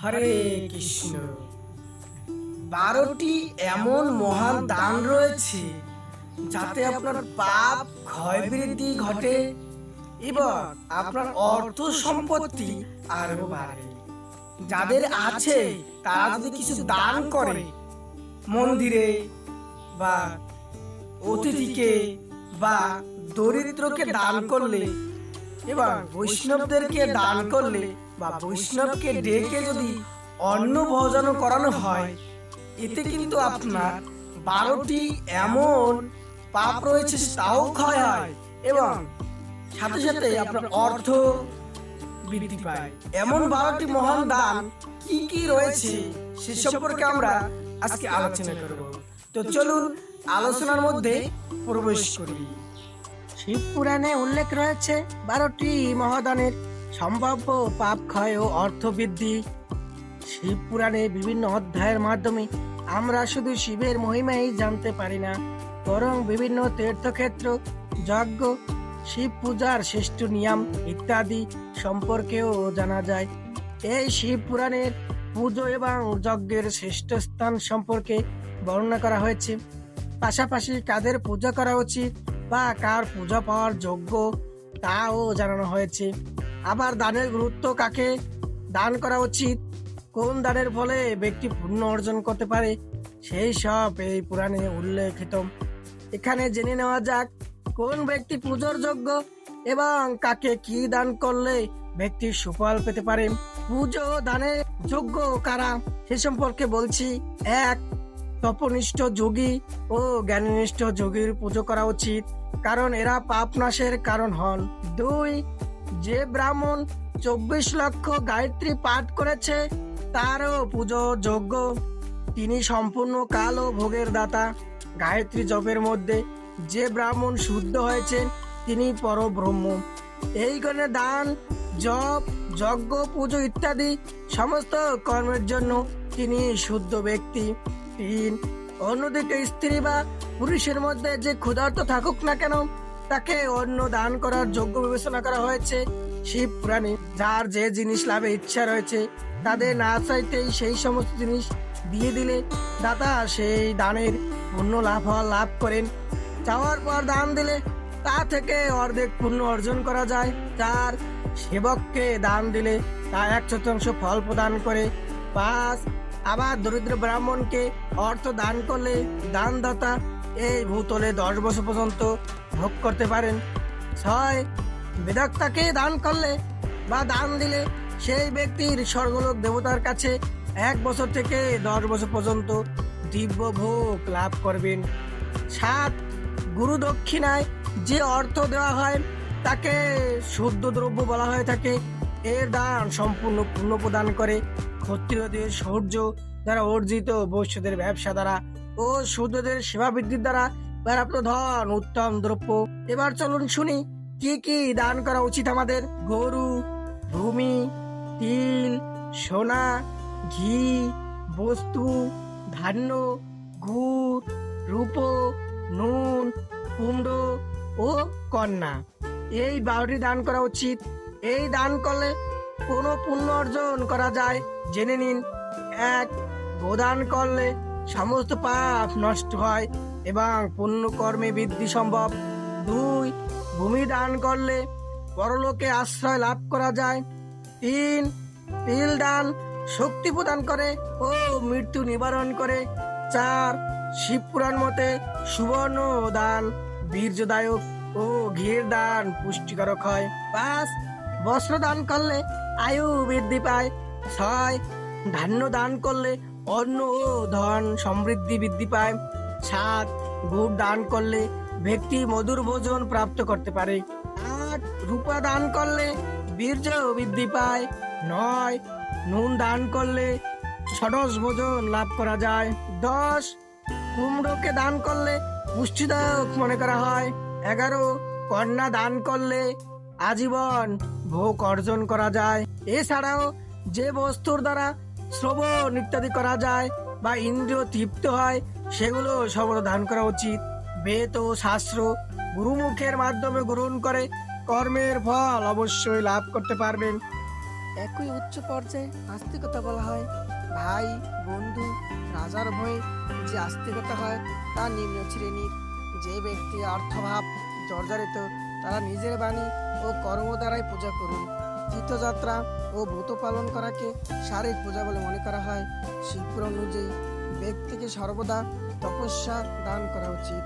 হরে কৃষ্ণ। 12টি এমন মহান দান রয়েছে যাতে আপনার পাপ ক্ষয় বৃদ্ধি ঘটে এবং আপনার অর্থ সম্পত্তি আরো বাড়ে। যাদের আছে তারা যদি কিছু দান করে, মন্দিরে বা অতিথিকে বা দরিদ্রকে দান করলে এবং বৈষ্ণবদেরকে দান করলে বা বৈষ্ণবকে ডেকে যদি অন্ন ভোজন করানো হয়, এতে কিন্তু আপনার 12টি এমন পাপ রয়েছে তাও ক্ষয় হয় এবং সাথে সাথে আপনার অর্থ বৃদ্ধি পায়। এমন 12টি মহান দান কি কি রয়েছে সে সম্পর্কে আমরা আজকে আলোচনা করব। তো চলুন আলোচনার মধ্যে প্রবেশ করি। শিব পুরাণে উল্লেখ রয়েছে 12টি মহাদানের সম্ভাব্য পাপ ক্ষয় ও অর্থ বৃদ্ধি। শিব পুরাণে বিভিন্ন অধ্যায়ের মাধ্যমে আমরা শুধু শিবের মহিমাই জানতে পারি না, বরং বিভিন্ন তীর্থক্ষেত্র, যজ্ঞ, শিব পূজার শ্রেষ্ঠ নিয়ম ইত্যাদি সম্পর্কেও জানা যায়। এই শিব পুরাণের পুজো এবং যজ্ঞের শ্রেষ্ঠ স্থান সম্পর্কে বর্ণনা করা হয়েছে। পাশাপাশি কাদের পূজা করা উচিত বা কার পূজা পাওয়ার যোগ্য তাও জানানো হয়েছে। আবার দানের গুরুত্ব, কাকে দান করা উচিত, কোন দানের ফলে ব্যক্তি পুণ্য অর্জন করতে পারে, সেই সব এই পুরাণে উল্লেখিত। এখানে জেনে নেওয়া যাক কোন ব্যক্তি পূজার যোগ্য এবং কাকে কি দান করলে ব্যক্তি সুফল পেতে পারে। পুজো দানের যোগ্য কারা সে সম্পর্কে বলছি। 1. তপনিষ্ঠ যোগী ও জ্ঞাননিষ্ঠ যোগীর পুজো করা উচিত, কারণ এরা পাপ নাশের কারণ হন। 2. যে ব্রাহ্মণ 24 লক্ষ গায়ত্রী পাঠ করেছে তারও পুজো যোগ্য, তিনি সম্পূর্ণ কাল ও ভোগের দাতা। গায়ত্রী জপের মধ্যে যে ব্রাহ্মণ শুদ্ধ হয়েছেন তিনি পরব্রহ্ম। এই কারণে দান, জপ, যজ্ঞ, পুজো ইত্যাদি সমস্ত কর্মের জন্য তিনি শুদ্ধ ব্যক্তি। 3. অন্যদিকে স্ত্রী বা পুরুষের মধ্যে যে ক্ষুধার্ত থাকুক না কেন তাকে অন্ন দান করার যোগ্য বিবেচনা করা হয়েছে শিব পুরাণে। যার যে জিনিস লাভে ইচ্ছা রয়েছে তাদের না চাইতেই সেই সমস্ত জিনিস দিয়ে দিলে দাতা সেই দানের পুণ্য লাভ করেন। চাওয়ার পর দান দিলে তা থেকে অর্ধেক পুণ্য অর্জন করা যায়। 4. সেবককে দান দিলে তা 1/4 ফল প্রদান করে। 5. আবার দরিদ্র ব্রাহ্মণকে অর্থ দান করলে দানদাতা এই ভূতলে 10 বছর পর্যন্ত ভোগ করতে পারেন। 6. বেদাক্তাকে দান করলে বা দান দিলে সেই ব্যক্তির স্বর্গলোক দেবতার কাছে 1 বছর থেকে 10 বছর পর্যন্ত দিব্য ভোগ লাভ করবেন। 7. গুরু দক্ষিণায় যে অর্থ দেওয়া হয় তাকে শুদ্ধ দ্রব্য বলা হয়ে থাকে। এর দান সম্পূর্ণ পুণ্য প্রদান করে। ক্ষত্রিয়দের শৌর্য দ্বারা অর্জিত, বৈশ্যদের ব্যবসা দ্বারা ও শূদ্রদের সেবা বৃদ্ধির দ্বারা প্রাপ্ত ধন উত্তম দ্রব্য। এবার চলুন শুনি কি কি দান করা উচিত আমাদের। গরু, ভূমি, তিল, সোনা, ঘি, বস্তু, ধান্য, গুড়, রূপো, নুন, কুমড়ো ও কন্যা, এই 12টি দান করা উচিত। এই দান করলে কোনো পুণ্য অর্জন করা যায় জেনে নিন। 1. গোদান করলে সমস্ত পাপ নষ্ট হয় এবং পুণ্য কর্মে বৃদ্ধি সম্ভব। 2. ভূমি দান করলে পরলোকে আশ্রয় লাভ করা যায়। 3. তিল দান শক্তি প্রদান করে ও মৃত্যু নিবারণ করে। 4. শিব পুরাণ মতে সুবর্ণ দান বীর্যদায়ক ও ঘির দান পুষ্টিকারক হয়। 5. বস্ত্র দান করলে আয়ু বৃদ্ধি পায়। 6. ধান্য দান করলে অন্ন ও ধন সমৃদ্ধি বৃদ্ধি পায়। 7. গুড় দান করলে ব্যক্তি মধুর ভোজন প্রাপ্ত করতে পারে। 8. রূপা দান করলে বীর্য বৃদ্ধি পায়। 9. নুন দান করলে ষড়শ ভোজন লাভ করা যায়। 10. কুমড়োকে দান করলে পুষ্টিদায়ক মনে করা হয়। 11. কন্যা দান করলে আজীবন ভোগ অর্জন করা যায়। এছাড়াও যে বস্তুর দ্বারা শ্রবণ ইত্যাদি করা যায় বা ইন্দ্রিয় তৃপ্ত হয় সেগুলো সর্বদা দান করা উচিত। বেদ ও শাস্ত্র গুরুমুখের মাধ্যমে গ্রহণ করে কর্মের ফল অবশ্যই লাভ করতে পারবেন। একই উচ্চ পর্যায়ে আস্তিকতা বলা হয়। ভাই, বন্ধু, রাজার ভয়ে যে আস্তিকতা হয় তা নিম্ন শ্রেণীর। যে ব্যক্তি অর্থভাব জর্জরিত তারা নিজের বাণী ও কর্ম দ্বারাই পূজা করুন। তীর্থযাত্রা ও ব্রত পালন করাকে শারীরিক পূজা বলে মনে করা হয়। শিবপুরাণ অনুযায়ী ব্যক্তিকে সর্বদা তপস্যা দান করা উচিত।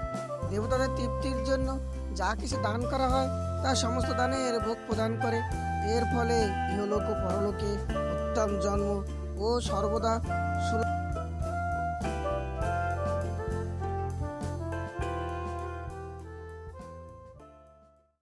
দেবতাদের তৃপ্তির জন্য যা কিছু দান করা হয় তা সমস্ত দানের ভোগ প্রদান করে। এর ফলে ইহলোক ও পরলোকে উত্তম জন্ম ও সর্বদা সুর